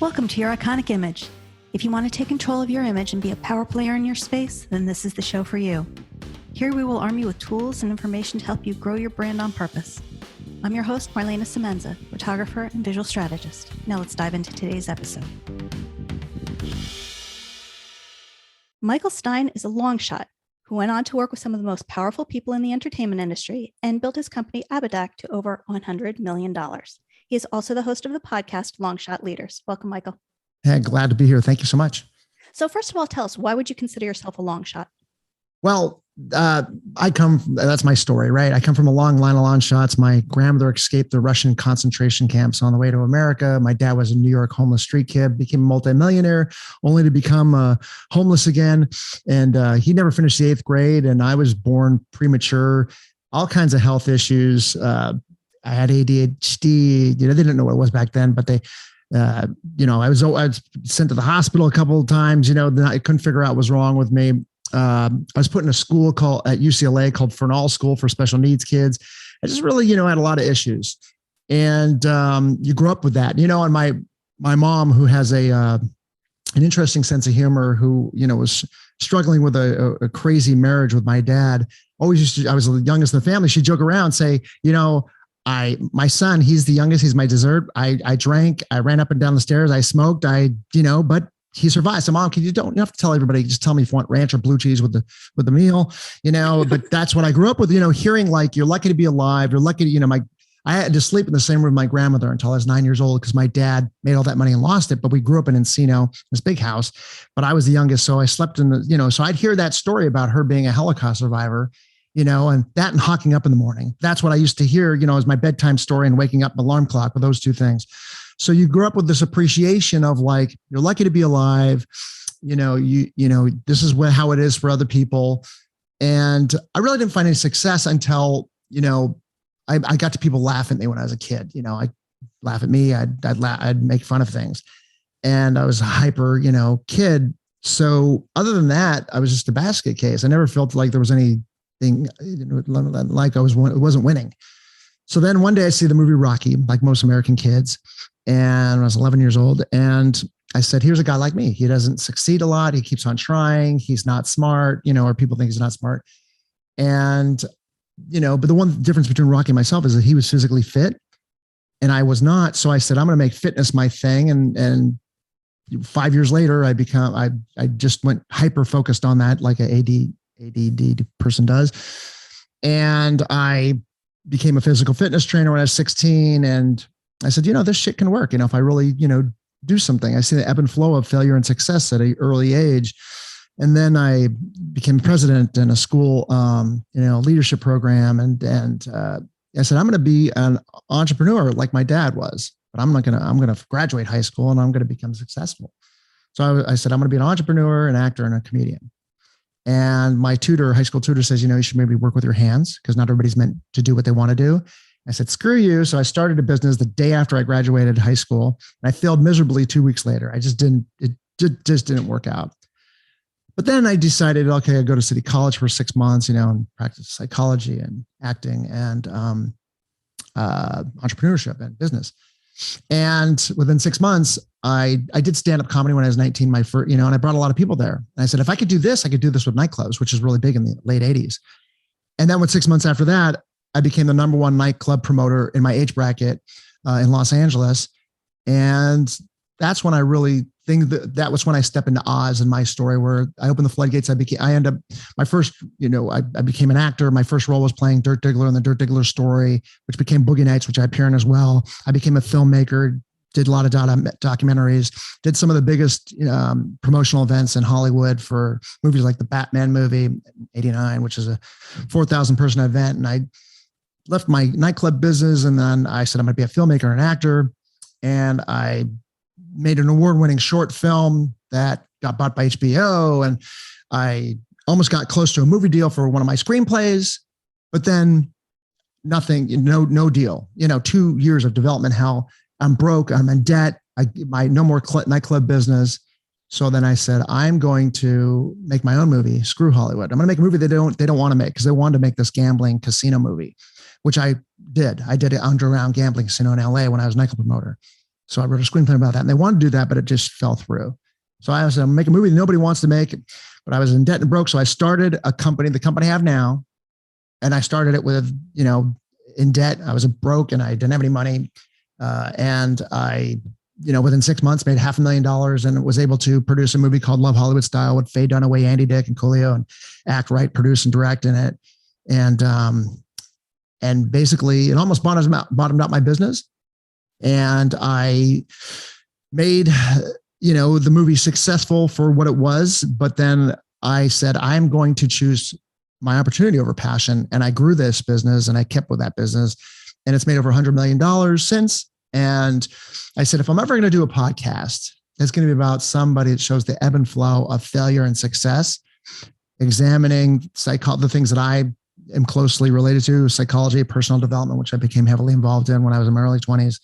Welcome to Your Iconic Image. If you want to take control of your image and be a power player in your space, then this is the show for you. Here we will arm you with tools and information to help you grow your brand on purpose. I'm your host, Marlana Semenza, photographer and visual strategist. Now let's dive into today's episode. Michael Stein is a long shot who went on to work with some of the most powerful people in the entertainment industry and built his company Abadak to over $100 million. He is also the host of the podcast Long Shot Leaders. Welcome, Michael. Hey, glad to be here. Thank you so much. So first of all, tell us, why would you consider yourself a long shot? Well, that's my story, right? I come from a long line of long shots. My grandmother escaped the Russian concentration camps on the way to America. My dad was a New York homeless street kid, became a multimillionaire, only to become homeless again. And he never finished the 8th grade. And I was born premature, all kinds of health issues. I had ADHD. They didn't know what it was back then, but they, I was sent to the hospital a couple of times. I couldn't figure out what was wrong with me. I was put in a school at UCLA called Fernald School for Special Needs Kids. I just really, had a lot of issues, and you grew up with that, and my mom, who has an interesting sense of humor, who, was struggling with a crazy marriage with my dad, always I was the youngest in the family. She'd joke around, say, my son, he's the youngest. He's my dessert. I drank, I ran up and down the stairs. I smoked, but he survived. So Mom, you don't have to tell everybody, just tell me if you want ranch or blue cheese with the meal, but that's what I grew up with, hearing like, you're lucky to be alive. You're lucky to, I had to sleep in the same room with my grandmother until I was 9 years old because my dad made all that money and lost it. But we grew up in Encino, this big house, but I was the youngest. So I slept in the, so I'd hear that story about her being a Holocaust survivor, and that and hawking up in the morning. That's what I used to hear, as my bedtime story and waking up alarm clock with those two things. So you grew up with this appreciation of like, you're lucky to be alive. This is how it is for other people. And I really didn't find any success until, I got to people laugh at me when I was a kid. I laugh at me. I'd make fun of things, and I was a hyper, kid. So other than that, I was just a basket case. I never felt like there was anything like it wasn't winning. So then one day I see the movie Rocky, like most American kids. And I was 11 years old. And I said, here's a guy like me. He doesn't succeed a lot. He keeps on trying. He's not smart, or people think he's not smart. And, but the one difference between Rocky and myself is that he was physically fit and I was not. So I said, I'm going to make fitness my thing. And 5 years later, I just went hyper focused on that, like an ADD person does. And I became a physical fitness trainer when I was 16. And I said, this shit can work. If I really, do something. I see the ebb and flow of failure and success at an early age. And then I became president in a school, leadership program. And I said, I'm going to be an entrepreneur like my dad was, but I'm going to graduate high school and I'm going to become successful. So I said, I'm going to be an entrepreneur, an actor, and a comedian. And my high school tutor says, you should maybe work with your hands because not everybody's meant to do what they want to do. I said, screw you. So I started a business the day after I graduated high school, and I failed miserably 2 weeks later. It just didn't work out. But then I decided, okay, I'll go to City College for 6 months, and practice psychology and acting and entrepreneurship and business. And within 6 months, I did stand-up comedy when I was 19, my first, and I brought a lot of people there. And I said, if I could do this, I could do this with nightclubs, which is really big in the late 80s. And then with 6 months after that, I became the number one nightclub promoter in my age bracket in Los Angeles. And that's when I really think that was when I stepped into Oz in my story, where I opened the floodgates. I became an actor. My first role was playing Dirt Diggler in the Dirt Diggler story, which became Boogie Nights, which I appear in as well. I became a filmmaker, did a lot of documentaries, did some of the biggest promotional events in Hollywood for movies like the Batman movie, '89, which is a 4,000 person event. And I left my nightclub business. And then I said, I'm going to be a filmmaker and an actor. And I made an award-winning short film that got bought by HBO. And I almost got close to a movie deal for one of my screenplays, but then nothing, no deal, 2 years of development hell. I'm broke. I'm in debt. No more nightclub business. So then I said, I'm going to make my own movie. Screw Hollywood. I'm going to make a movie they don't want to make, because they wanted to make this gambling casino movie, which I did. I did an underground gambling casino in LA when I was a nightclub promoter. So I wrote a screenplay about that, and they wanted to do that, but it just fell through. So I was going to make a movie that nobody wants to make, but I was in debt and broke. So I started a company, the company I have now, and I started it with, in debt. I was broke and I didn't have any money. And I, within 6 months made $500,000 and was able to produce a movie called Love Hollywood Style with Faye Dunaway, Andy Dick, and Coolio, and act, write, produce, and direct in it. And basically it almost bottomed out my business. And I made, the movie successful for what it was. But then I said, I'm going to choose my opportunity over passion. And I grew this business and I kept with that business, and it's made over $100 million since. And I said, if I'm ever going to do a podcast, it's going to be about somebody that shows the ebb and flow of failure and success, examining the things that I am closely related to, psychology, personal development, which I became heavily involved in when I was in my early 20s,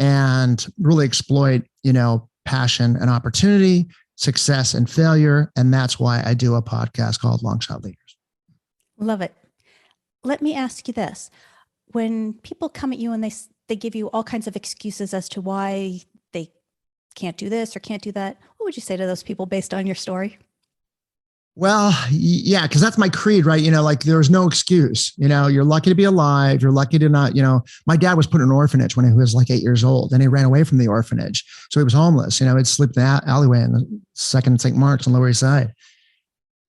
and really exploit, passion and opportunity, success and failure. And that's why I do a podcast called Long Shot Leaders. Love it. Let me ask you this. When people come at you and they give you all kinds of excuses as to why they can't do this or can't do that, what would you say to those people based on your story? Well, yeah, because that's my creed, right? There's no excuse. You're lucky to be alive. You're lucky to not, my dad was put in an orphanage when he was like 8 years old, and he ran away from the orphanage. So he was homeless. He'd sleep in the alleyway in the Second St. Mark's on Lower East Side.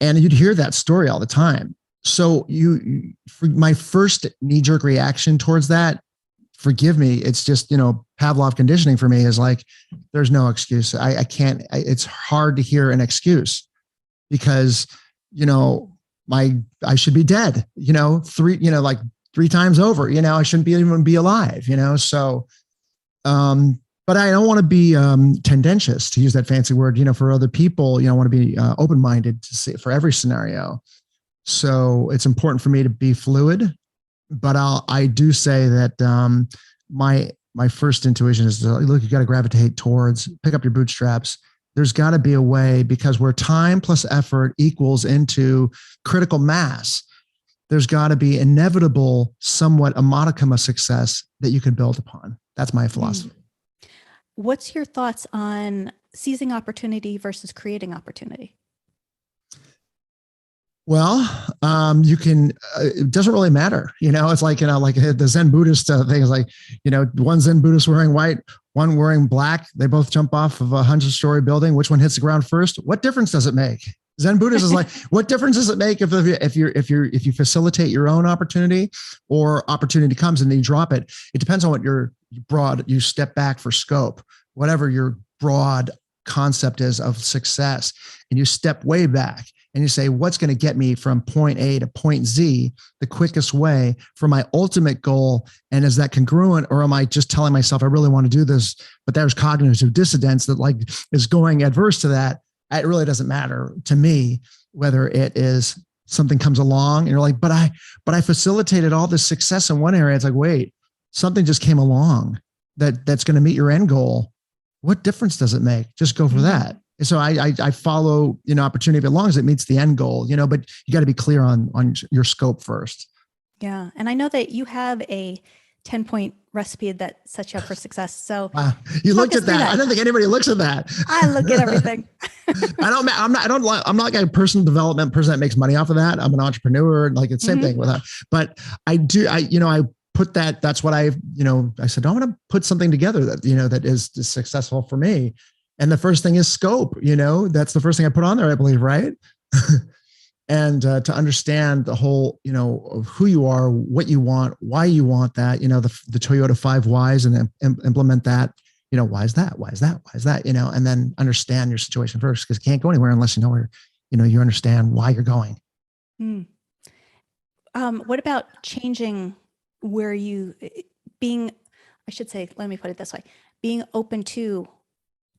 And you'd hear that story all the time. So my first knee-jerk reaction towards that, forgive me, it's just, Pavlov conditioning for me is like, there's no excuse. I can't, it's hard to hear an excuse because, I should be dead, three times over, I shouldn't even be alive, so, but I don't want to be tendentious, to use that fancy word, for other people. I want to be open-minded to see for every scenario. So it's important for me to be fluid, but I do say that my first intuition is, look, you got to gravitate towards, pick up your bootstraps. There's got to be a way, because where time plus effort equals into critical mass, there's got to be inevitable, somewhat a modicum of success that you can build upon. That's my philosophy. What's your thoughts on seizing opportunity versus creating opportunity? Well, you can, it doesn't really matter. It's like, like the Zen Buddhist thing is like, one Zen Buddhist wearing white, one wearing black. They both jump off of a 100-story building. Which one hits the ground first? What difference does it make? Zen Buddhist is like, what difference does it make if you facilitate your own opportunity, or opportunity comes and then you drop it? It depends on what you step back for scope, whatever your broad concept is of success, and you step way back. And you say, what's going to get me from point A to point Z the quickest way for my ultimate goal? And is that congruent, or am I just telling myself I really want to do this, but there's cognitive dissonance that is going adverse to that? It really doesn't matter to me whether it is something comes along and you're like, but I facilitated all this success in one area. It's like, wait, something just came along that's going to meet your end goal. What difference does it make? Just go for that. So I follow, opportunity as long as it meets the end goal, but you got to be clear on your scope first. Yeah. And I know that you have a 10-point recipe that sets you up for success. So you looked at that. I don't think anybody looks at that. I look at everything. I'm not like a personal development person that makes money off of that. I'm an entrepreneur, like it's the same thing with that. But I put that, that's what I said, I want to put something together that, that is successful for me. And the first thing is scope, that's the first thing I put on there, I believe. Right. And to understand the whole, of who you are, what you want, why you want that, the Toyota 5 whys, and then implement that, why is that? Why is that? Why is that? And then understand your situation first, because you can't go anywhere unless you know where, you understand why you're going. What about changing where let me put it this way, being open to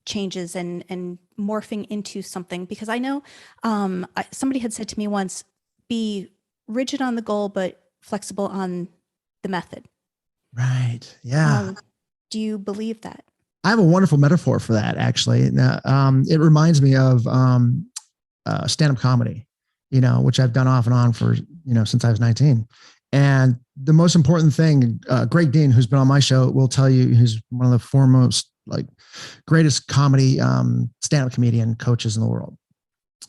changes and morphing into something? Because I know somebody had said to me once, be rigid on the goal, but flexible on the method. Right. Yeah. Do you believe that? I have a wonderful metaphor for that, actually. It reminds me of stand-up comedy, which I've done off and on for, since I was 19. And the most important thing, Greg Dean, who's been on my show, will tell you, he's one of the foremost like greatest comedy stand-up comedian coaches in the world.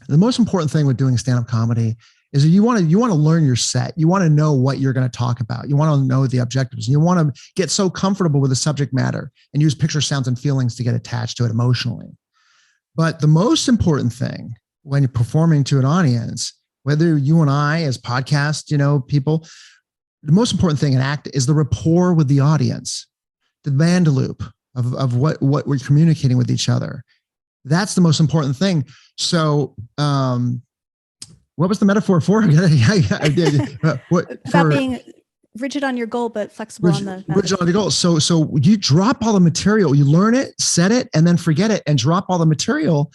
The most important thing with doing stand-up comedy is you want to learn your set. You want to know what you're going to talk about. You want to know the objectives. You want to get so comfortable with the subject matter and use picture, sounds, and feelings to get attached to it emotionally. But the most important thing when you're performing to an audience, whether you and I as podcast, people, the most important thing in act is the rapport with the audience, the Vanderloop of what we're communicating with each other. That's the most important thing. So, what was the metaphor for? About being rigid on your goal, but flexible on the rigid on the goal. So you drop all the material, you learn it, set it, and then forget it, and drop all the material,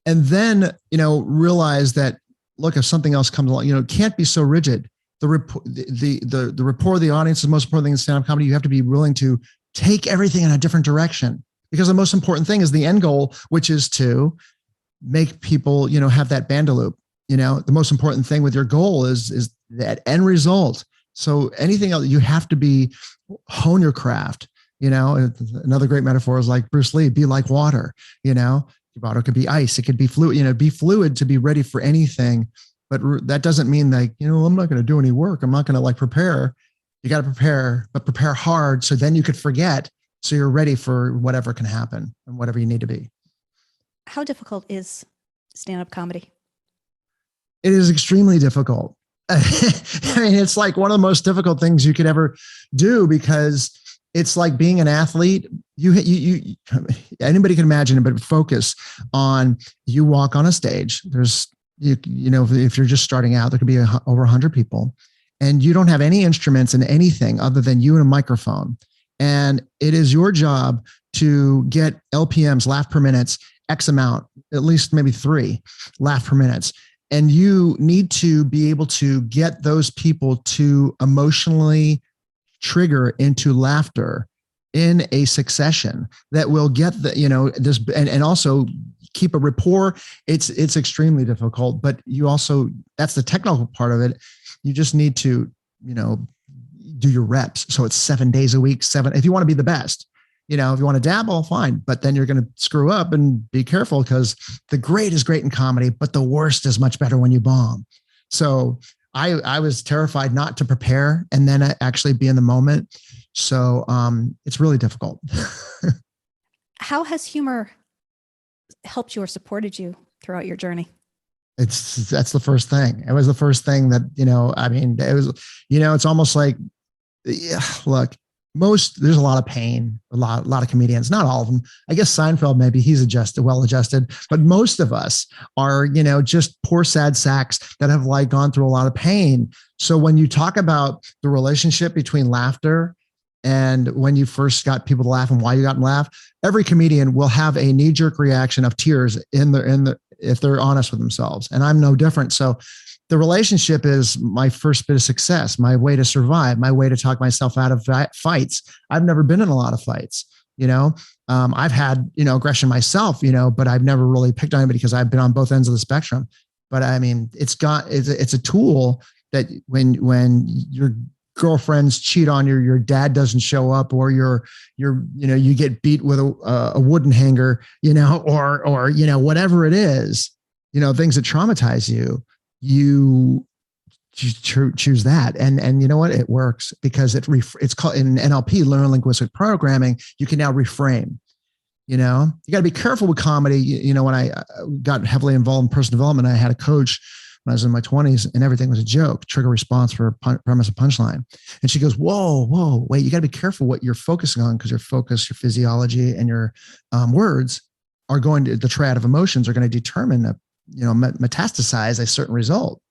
and then realize that look, if something else comes along, it can't be so rigid. The rapport of the audience is the most important thing in stand-up comedy. You have to be willing to take everything in a different direction, because the most important thing is the end goal, which is to make people have that Vanderloop. The most important thing with your goal is that end result. So anything else, you have to hone your craft. Another great metaphor is like Bruce Lee, be like water. Water could be ice, it could be fluid. Be fluid to be ready for anything. But that doesn't mean like I'm not going to do any work. I'm not going to prepare. You got to prepare, but prepare hard. So then you could forget. So you're ready for whatever can happen and whatever you need to be. How difficult is stand-up comedy? It is extremely difficult. I mean, it's like one of the most difficult things you could ever do, because it's like being an athlete. You anybody can imagine it, but focus on, you walk on a stage. There's, if you're just starting out, there could be over 100 people, and you don't have any instruments and anything other than you and a microphone. And it is your job to get LPMs, laugh per minute, X amount, at least maybe 3 laugh per minute. And you need to be able to get those people to emotionally trigger into laughter in a succession that will get this, and also keep a rapport. It's extremely difficult, but you also, that's the technical part of it. You just need to, do your reps. So it's 7 days a week, if you want to be the best. If you want to dabble, fine, but then you're going to screw up, and be careful, because the great is great in comedy, but the worst is much better when you bomb. So I was terrified not to prepare and then actually be in the moment. So it's really difficult. How has humor helped you or supported you throughout your journey? That's the first thing. It was the first thing that, it was, it's almost like, look, there's a lot of pain, a lot of comedians, not all of them. I guess Seinfeld, maybe he's well adjusted, but most of us are, just poor, sad sacks that have gone through a lot of pain. So when you talk about the relationship between laughter and when you first got people to laugh and why you got them to laugh, every comedian will have a knee-jerk reaction of tears if they're honest with themselves. And I'm no different. So the relationship is my first bit of success, my way to survive, my way to talk myself out of fights. I've never been in a lot of fights. I've had, aggression myself, but I've never really picked on anybody because I've been on both ends of the spectrum. But I mean, it's a tool that when your girlfriends cheat on you, your dad doesn't show up, or you get beat with a wooden hanger, or whatever it is, things that traumatize you choose that. And you know what? It works because it's called in NLP, learn linguistic programming. You can now reframe, you got to be careful with comedy. When I got heavily involved in personal development, I had a coach when I was in my 20s, and everything was a joke, trigger response for premise and punchline. And she goes, whoa, wait, you got to be careful what you're focusing on, because your focus, your physiology, and your words are going to, the triad of emotions are going to determine metastasize a certain result.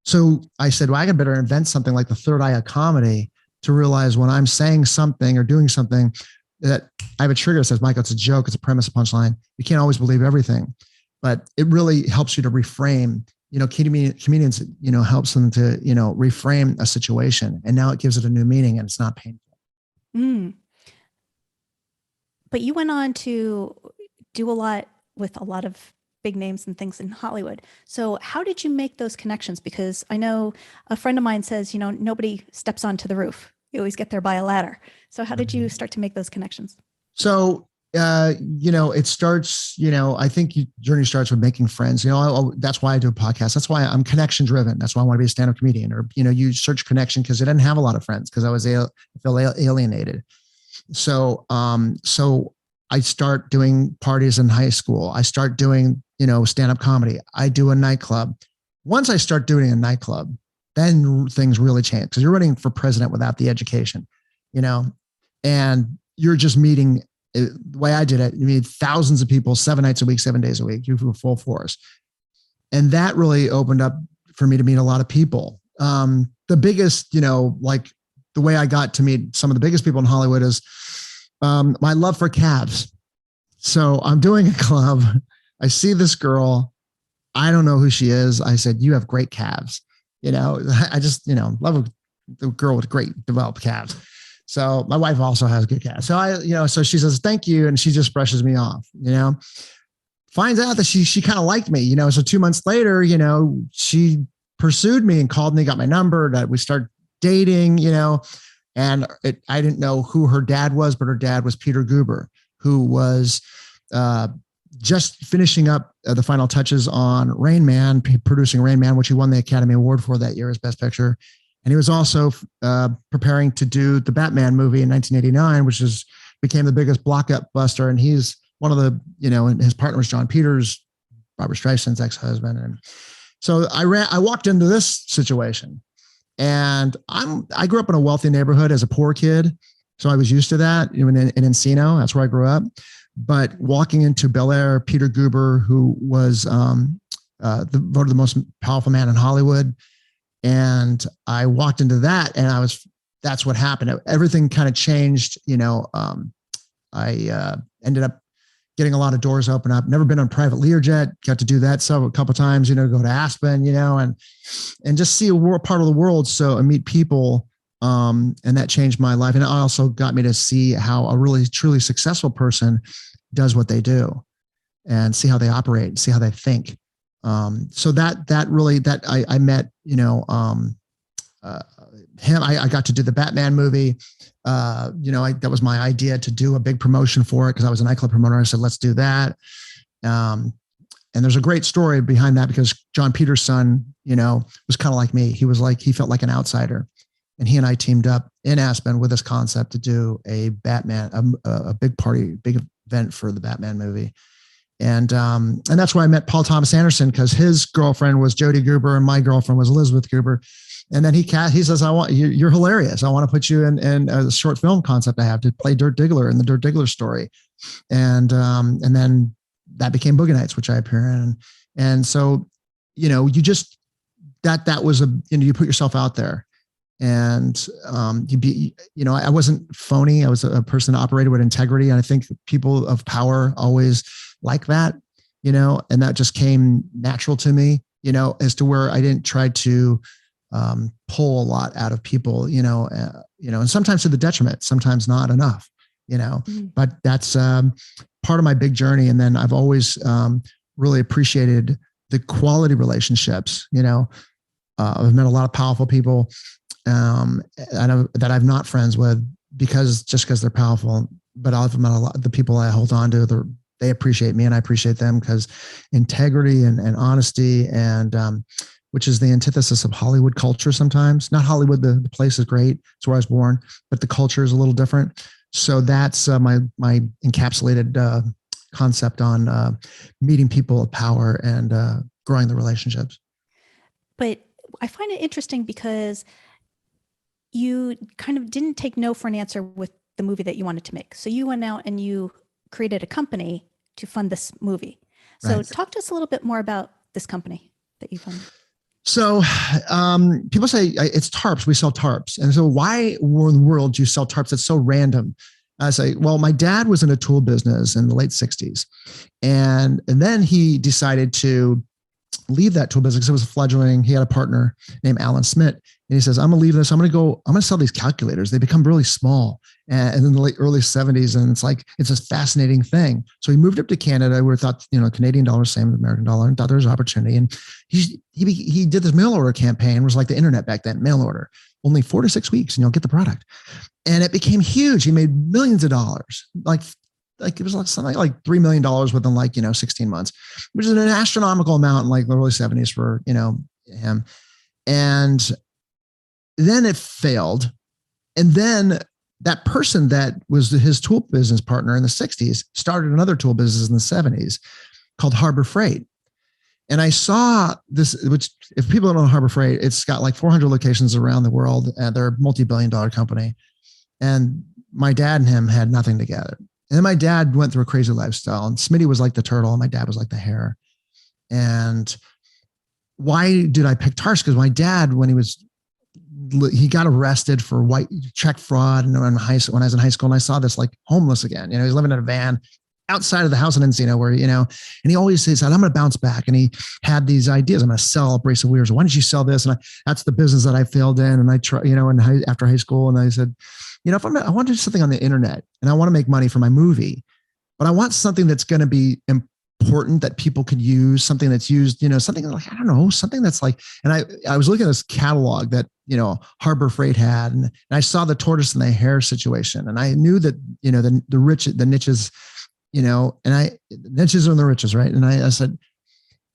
So I said, well, I got better invent something like the third eye of comedy to realize when I'm saying something or doing something that I have a trigger that says, Michael, it's a joke, it's a premise, a punchline. You can't always believe everything, but it really helps you to reframe. Comedians, helps them to, reframe a situation, and now it gives it a new meaning and it's not painful. But you went on to do a lot with a lot of big names and things in Hollywood. So how did you make those connections? Because I know a friend of mine says, nobody steps onto the roof. You always get there by a ladder. So how did you start to make those connections? So It starts, I think your journey starts with making friends. That's why I do a podcast. That's why I'm connection driven. That's why I want to be a stand-up comedian. Or, you search connection because I didn't have a lot of friends because I feel alienated. So I start doing parties in high school. I start doing, stand-up comedy. I do a nightclub. Once I start doing a nightclub, then things really change because you're running for president without the education, and you're just meeting. The way I did it, you meet thousands of people 7 nights a week, 7 days a week, you were full force. And that really opened up for me to meet a lot of people. The biggest, like the way I got to meet some of the biggest people in Hollywood is my love for calves. So I'm doing a club. I see this girl. I don't know who she is. I said, "You have great calves." I just, love the girl with great developed calves. So my wife also has good calves. So so she says, "Thank you." And she just brushes me off, finds out that she kind of liked me, so 2 months later, she pursued me and called me, got my number, that we start dating, and I didn't know who her dad was, but her dad was Peter Guber, who was just finishing up the final touches on Rain Man, producing Rain Man, which he won the Academy Award for that year as Best Picture. And he was also preparing to do the Batman movie in 1989, which became the biggest blockbuster. And he's one of the, and his partner was John Peters, Barbra Streisand's ex-husband. And so I walked into this situation, and I grew up in a wealthy neighborhood as a poor kid. So I was used to that, even in Encino. That's where I grew up. But walking into Bel Air, Peter Guber, who was voted the most powerful man in Hollywood. And I walked into that, and that's what happened. Everything kind of changed. I ended up getting a lot of doors open up. Never been on private Learjet, got to do that a couple of times, go to Aspen, and just see a part of the world. So I meet people, and that changed my life. And it also got me to see how a really, truly successful person does what they do and see how they operate, see how they think. So I met, him. I got to do the Batman movie. That was my idea to do a big promotion for it because I was a nightclub promoter. I said, let's do that. And there's a great story behind that because John Peters' son, was kind of like me. He felt like an outsider, and he and I teamed up in Aspen with this concept to do a Batman, a big party, big event for the Batman movie. And that's where I met Paul Thomas Anderson, because his girlfriend was Jodie Guber and my girlfriend was Elizabeth Guber. And then he says, you're hilarious. I want to put you in a short film concept I have to play Dirk Diggler in the Dirk Diggler story. And then that became Boogie Nights, which I appear in. And so, you just, that was you put yourself out there, and I wasn't phony. I was a person that operated with integrity. And I think people of power always like that, and that just came natural to me, as to where I didn't try to pull a lot out of people, and sometimes to the detriment, sometimes not enough, but that's part of my big journey. And then I've always really appreciated the quality relationships. I've met a lot of powerful people that I'm not friends with because they're powerful, but I've met a lot of the people I hold on to. They appreciate me and I appreciate them, because integrity and honesty, and which is the antithesis of Hollywood culture sometimes. Not Hollywood, the place is great. It's where I was born, but the culture is a little different. So that's my encapsulated concept on meeting people of power and growing the relationships. But I find it interesting because you kind of didn't take no for an answer with the movie that you wanted to make. So you went out and you created a company to fund this movie. So Right. Talk to us a little bit more about this company that you funded. So people say it's tarps. We sell tarps. And so why in the world do you sell tarps? It's so random. I say, well, my dad was in a tool business in the late 60s. And then he decided to leave that tool business because it was fledgling. He had a partner named Alan Smith. And he says, I'm going to leave this. I'm going to sell these calculators. They become really small. And in the early 70s. And it's a fascinating thing. So he moved up to Canada. We thought, Canadian dollar, same as American dollar, and thought there was opportunity. And he did this mail order campaign. It was like the internet back then, mail order, only 4 to 6 weeks and you'll get the product. And it became huge. He made millions of dollars, like like, it was like something like $3 million within like, 16 months, which is an astronomical amount in like the early 70s for, him. And then it failed. And then that person that was his tool business partner in the 60s started another tool business in the 70s called Harbor Freight. And I saw this, which if people don't know Harbor Freight, it's got like 400 locations around the world. And they're a multi-billion-dollar company. And my dad and him had nothing together. And then my dad went through a crazy lifestyle, and Smitty was like the turtle and my dad was like the hare. And why did I pick Tarps? Because my dad, when he got arrested for white check fraud and when I was in high school, and I saw this like homeless again, he's living in a van outside of the house in Encino where, and he always says, I'm going to bounce back. And he had these ideas. I'm going to sell abrasive weavers. Why don't you sell this? And that's the business that I failed in. And I try, after high school. And I said, if I want to do something on the internet and I want to make money for my movie, but I want something that's going to be important that people could use, something that's used, something like, I don't know, something that's like, and I was looking at this catalog that, Harbor Freight had, and I saw the tortoise and the hare situation. And I knew that, the niches, niches are the riches, right? And I said,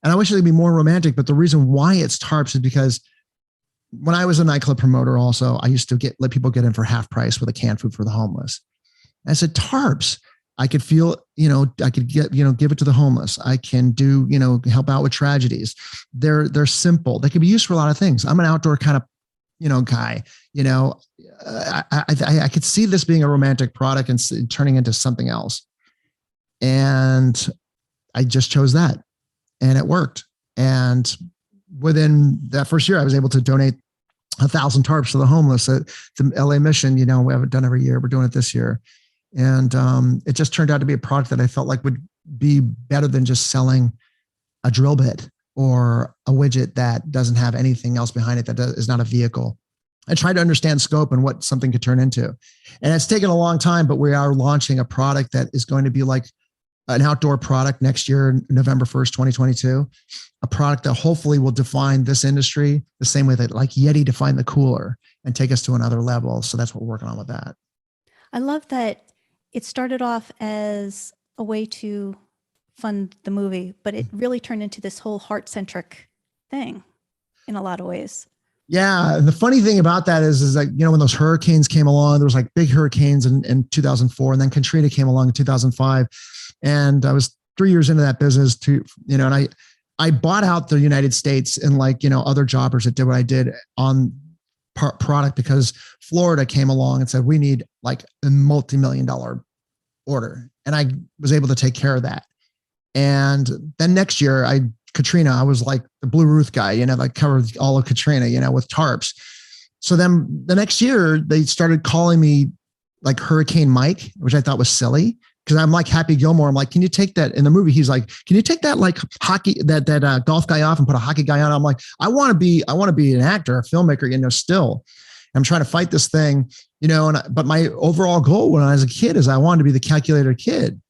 and I wish it could be more romantic, but the reason why it's Tarps is because when I was a nightclub promoter also, I used to let people get in for half price with a canned food for the homeless. And I said, Tarps, I could feel, I could get, give it to the homeless. I can do, help out with tragedies. They're simple. They can be used for a lot of things. I'm an outdoor kind of, guy, I could see this being a romantic product and turning into something else. And I just chose that and it worked. And within that first year, I was able to donate 1,000 tarps to the homeless at the LA Mission. We haven't done every year. We're doing it this year. And it just turned out to be a product that I felt like would be better than just selling a drill bit or a widget that doesn't have anything else behind it, that is not a vehicle. I tried to understand scope and what something could turn into. And it's taken a long time, but we are launching a product that is going to be like an outdoor product next year, November 1st, 2022, a product that hopefully will define this industry the same way that like Yeti defined the cooler and take us to another level. So that's what we're working on with that. I love that it started off as a way to fund the movie, but it really turned into this whole heart-centric thing in a lot of ways. Yeah. And the funny thing about that is like, when those hurricanes came along, there was like big hurricanes in 2004, and then Katrina came along in 2005. And I was 3 years into that business and I bought out the United States and like, other jobbers that did what I did on product because Florida came along and said, we need like a multi-million-dollar order. And I was able to take care of that. And then next year, Katrina, I was like the Blue Ruth guy, that covered all of Katrina, with tarps. So then the next year they started calling me like Hurricane Mike, which I thought was silly because I'm like Happy Gilmore. I'm like, can you take that in the movie? He's like, can you take that like hockey, that golf guy off and put a hockey guy on? I'm like, I want to be an actor, a filmmaker, still. I'm trying to fight this thing, but my overall goal when I was a kid is I wanted to be the calculator kid.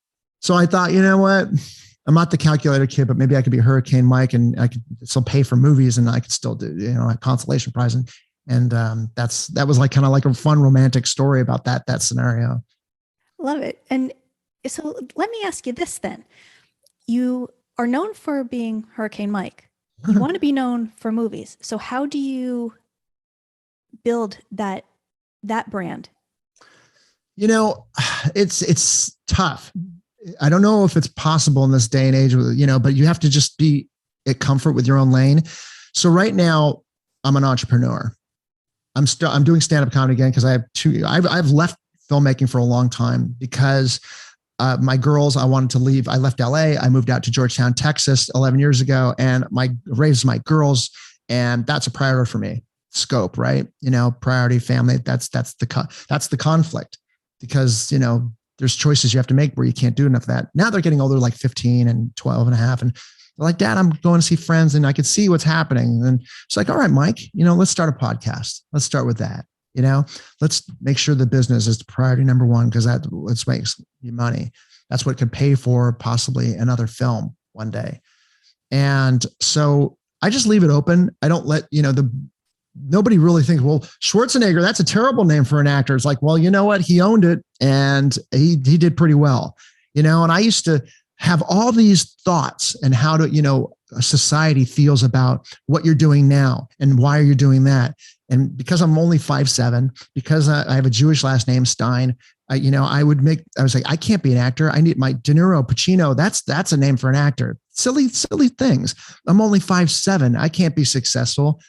So I thought, you know what? I'm not the calculator kid, but maybe I could be Hurricane Mike and I could still pay for movies and I could still do, a consolation prize. And that was like kind of like a fun romantic story about that scenario. Love it. And so let me ask you this then. You are known for being Hurricane Mike. You want to be known for movies. So how do you build that brand? It's tough. I don't know if it's possible in this day and age, but you have to just be at comfort with your own lane. So right now I'm an entrepreneur. I'm doing stand-up comedy again because I've left filmmaking for a long time because my girls, I wanted to leave. I left LA. I moved out to Georgetown, Texas 11 years ago and raised my girls. And that's a priority for me. Scope, right? Priority, family. That's the conflict because, there's choices you have to make where you can't do enough of that. Now they're getting older, like 15 and 12 and a half. And they're like, Dad, I'm going to see friends and I can see what's happening. And it's like, all right, Mike, let's start a podcast. Let's start with that. Let's make sure the business is priority number one because let's make you money. That's what could pay for possibly another film one day. And so I just leave it open. I don't let, nobody really thinks, well, Schwarzenegger, that's a terrible name for an actor. It's like, well, you know what? He owned it and he did pretty well. and I used to have all these thoughts and how to, society feels about what you're doing now and why are you doing that. And because I'm only 5'7", because I have a Jewish last name, Stein, I was like, I can't be an actor. I need my De Niro, Pacino. That's a name for an actor. Silly things. I'm only 5'7". I can't be successful.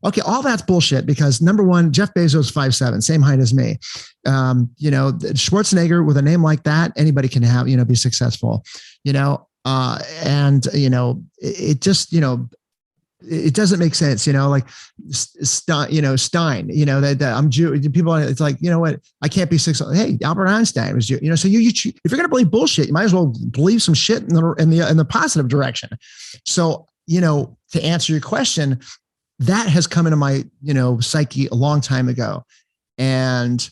Okay, all that's bullshit because number one, Jeff Bezos 5'7", same height as me. Schwarzenegger with a name like that, anybody can have, be successful. It just, it doesn't make sense, like Stein, that I'm Jew. People, it's like, what? I can't be successful. Hey, Albert Einstein was Jew. So you if you're going to believe bullshit, you might as well believe some shit in the positive direction. So, to answer your question, that has come into my, psyche a long time ago. And,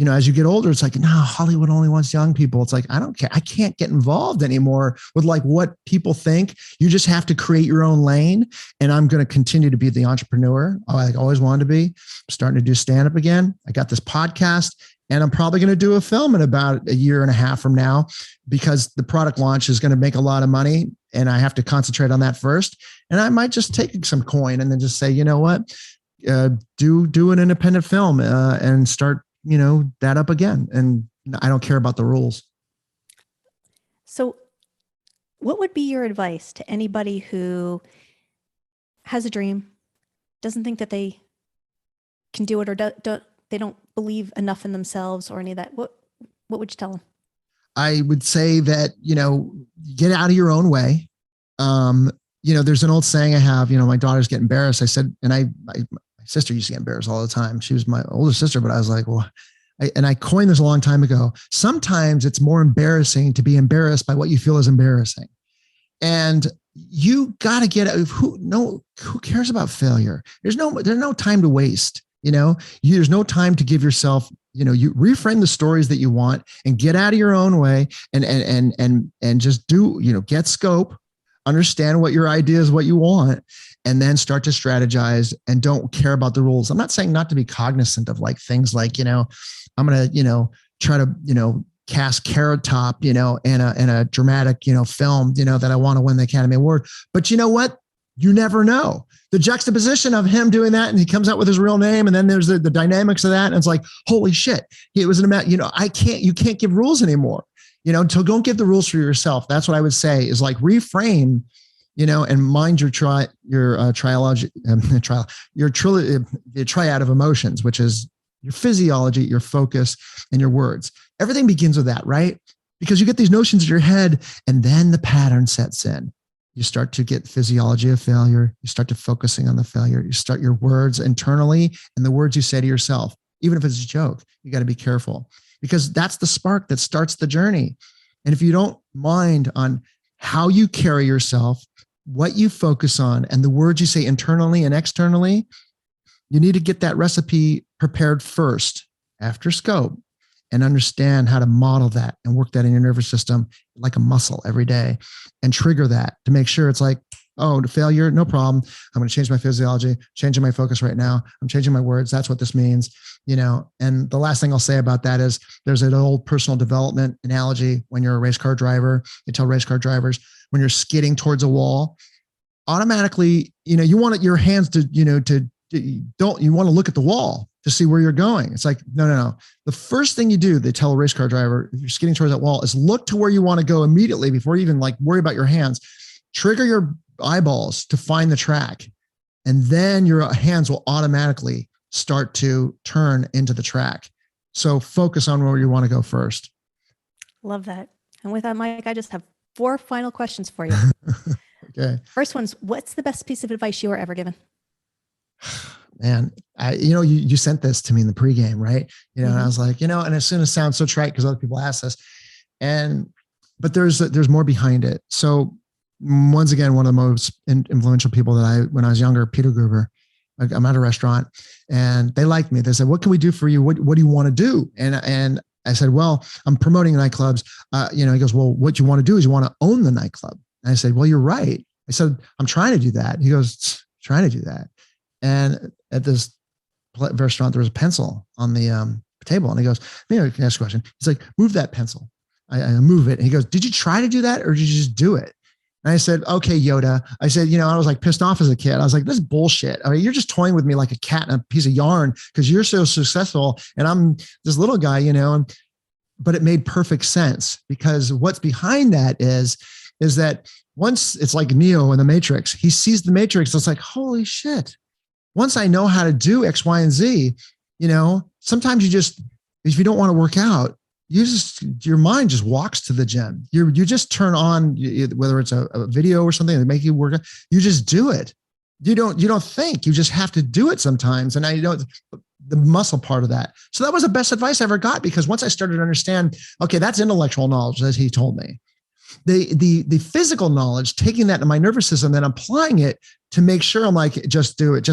as you get older, it's like, no, Hollywood only wants young people. It's like, I don't care. I can't get involved anymore with like what people think. You just have to create your own lane. And I'm going to continue to be the entrepreneur I always wanted to be. I'm starting to do stand-up again. I got this podcast and I'm probably going to do a film in about a year and a half from now because the product launch is going to make a lot of money and I have to concentrate on that first. And I might just take some coin and then just say, you know what, do an independent film and start, that up again. And I don't care about the rules. So what would be your advice to anybody who has a dream, doesn't think that they can do it, or they don't believe enough in themselves or any of that? What would you tell them? I would say that, get out of your own way. There's an old saying I have, my daughters get embarrassed. I said, and my sister used to get embarrassed all the time. She was my older sister, but I was like, well, I coined this a long time ago. Sometimes it's more embarrassing to be embarrassed by what you feel is embarrassing. And you got to get who cares about failure? There's no time to waste. There's no time to give yourself, you reframe the stories that you want and get out of your own way and just do, get scope, understand what your idea is, what you want, and then start to strategize and don't care about the rules. I'm not saying not to be cognizant of like things like, I'm going to, try to, cast Carrot Top, in a dramatic, film, that I want to win the Academy Award. But you know what? You never know. The juxtaposition of him doing that and he comes out with his real name. And then there's the dynamics of that. And it's like, holy shit. It was you can't give rules anymore, so don't give the rules for yourself. That's what I would say is like reframe, and mind your triad of emotions, which is your physiology, your focus, and your words. Everything begins with that, right? Because you get these notions in your head and then the pattern sets in. You start to get physiology of failure. You start to focusing on the failure. You start your words internally and the words you say to yourself, even if it's a joke, you got to be careful because that's the spark that starts the journey. And if you don't mind on how you carry yourself, what you focus on, and the words you say internally and externally, you need to get that recipe prepared first after scope and understand how to model that and work that in your nervous system like a muscle every day and trigger that to make sure it's like, oh, the failure, no problem. I'm going to change my physiology, changing my focus right now. I'm changing my words. That's what this means, and the last thing I'll say about that is there's an old personal development analogy. When you're a race car driver, you tell race car drivers when you're skidding towards a wall, automatically, you want your hands to, you want to look at the wall to see where you're going. It's like, no. The first thing you do, they tell a race car driver, if you're skidding towards that wall, is look to where you want to go immediately before you even like worry about your hands. Trigger your eyeballs to find the track. And then your hands will automatically start to turn into the track. So focus on where you want to go first. Love that. And with that, Mike, I just have 4 final questions for you. Okay. First one's, what's the best piece of advice you were ever given? Man, you sent this to me in the pregame, right? And I was like, and as soon as it sounds so trite because other people ask this, but there's more behind it. So once again, one of the most influential people that when I was younger, Peter Gruber, I'm at a restaurant and they liked me. They said, what can we do for you? What do you want to do? And I said, well, I'm promoting nightclubs. He goes, well, what you want to do is you want to own the nightclub. And I said, well, you're right. I said, I'm trying to do that. He goes, trying to do that. And at this restaurant, there was a pencil on the table. And he goes, maybe I can ask a question. He's like, move that pencil. I move it. And he goes, did you try to do that or did you just do it? And I said, okay, Yoda. I said, I was like pissed off as a kid. I was like, this is bullshit. I mean, you're just toying with me like a cat and a piece of yarn because you're so successful and I'm this little guy, but it made perfect sense because what's behind that is that once it's like Neo in the Matrix, he sees the Matrix. It's like, holy shit. Once I know how to do X, Y, and Z, sometimes if you don't want to work out, your mind just walks to the gym. You just turn on, whether it's a video or something that make you work out, you just do it. You don't think, you just have to do it sometimes. And the muscle part of that. So that was the best advice I ever got, because once I started to understand, okay, that's intellectual knowledge, as he told me. The physical knowledge, taking that to my nervous system, then applying it to make sure I'm like, just do it.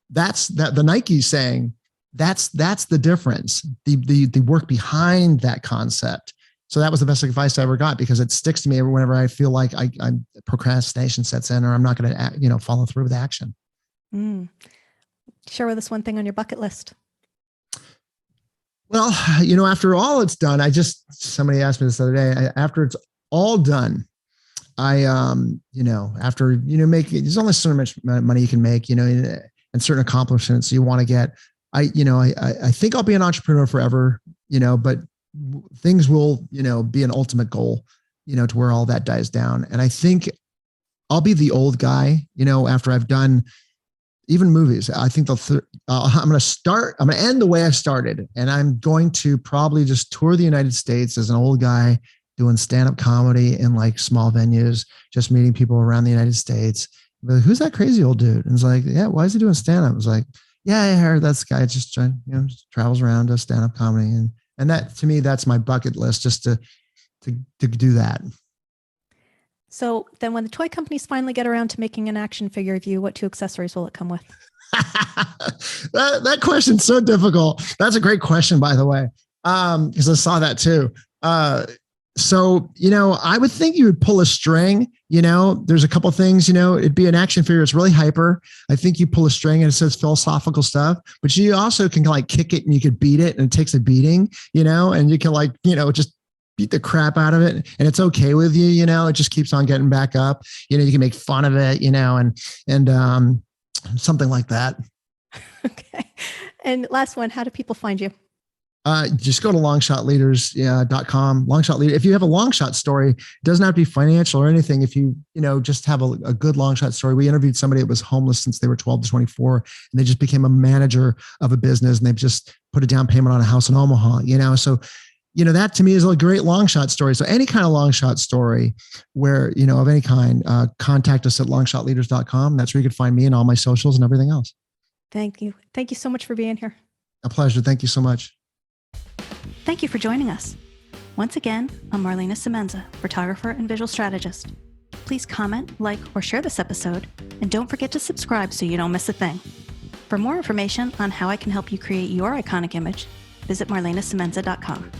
That's the Nike saying, that's the difference, the work behind that concept. So that was the best advice I ever got, because it sticks to me whenever I feel like I'm procrastination sets in, or I'm not going to, follow through with action. Share with us one thing on your bucket list. Well, after all it's done, somebody asked me this the other day, after it's all done, after, making, there's only so much money you can make, and certain accomplishments you want to get. I think I'll be an entrepreneur forever, but things will, be an ultimate goal, to where all that dies down. And I think I'll be the old guy, after I've done even movies. I think I'm going to end the way I started, and I'm going to probably just tour the United States as an old guy doing stand-up comedy in like small venues, just meeting people around the United States. Like, who's that crazy old dude? And it's like, yeah, why is he doing stand-up? I was like, yeah, I heard that's the guy just trying, just travels around, does stand-up comedy. And that, to me, that's my bucket list, just to do that. So then when the toy companies finally get around to making an action figure of you, what 2 accessories will it come with? that question's so difficult. That's a great question, by the way. Because I saw that too. So, I would think you would pull a string, there's a couple things, it'd be an action figure. It's really hyper. I think you pull a string and it says philosophical stuff, but you also can like kick it and you could beat it and it takes a beating, and you can just beat the crap out of it and it's okay with you, it just keeps on getting back up. You can make fun of it, and something like that. Okay. And last one, how do people find you? Just go to longshotleaders.com. Longshot leader. If you have a long shot story, it doesn't have to be financial or anything. If you, just have a good long shot story. We interviewed somebody that was homeless since they were 12 to 24, and they just became a manager of a business, and they've just put a down payment on a house in Omaha, so, that to me is a great long shot story. So any kind of long shot story where, of any kind, contact us at longshotleaders.com. That's where you can find me and all my socials and everything else. Thank you. Thank you so much for being here. A pleasure. Thank you so much. Thank you for joining us. Once again, I'm Marlana Semenza, photographer and visual strategist. Please comment, like, or share this episode, and don't forget to subscribe so you don't miss a thing. For more information on how I can help you create your iconic image, visit marlanasemenza.com.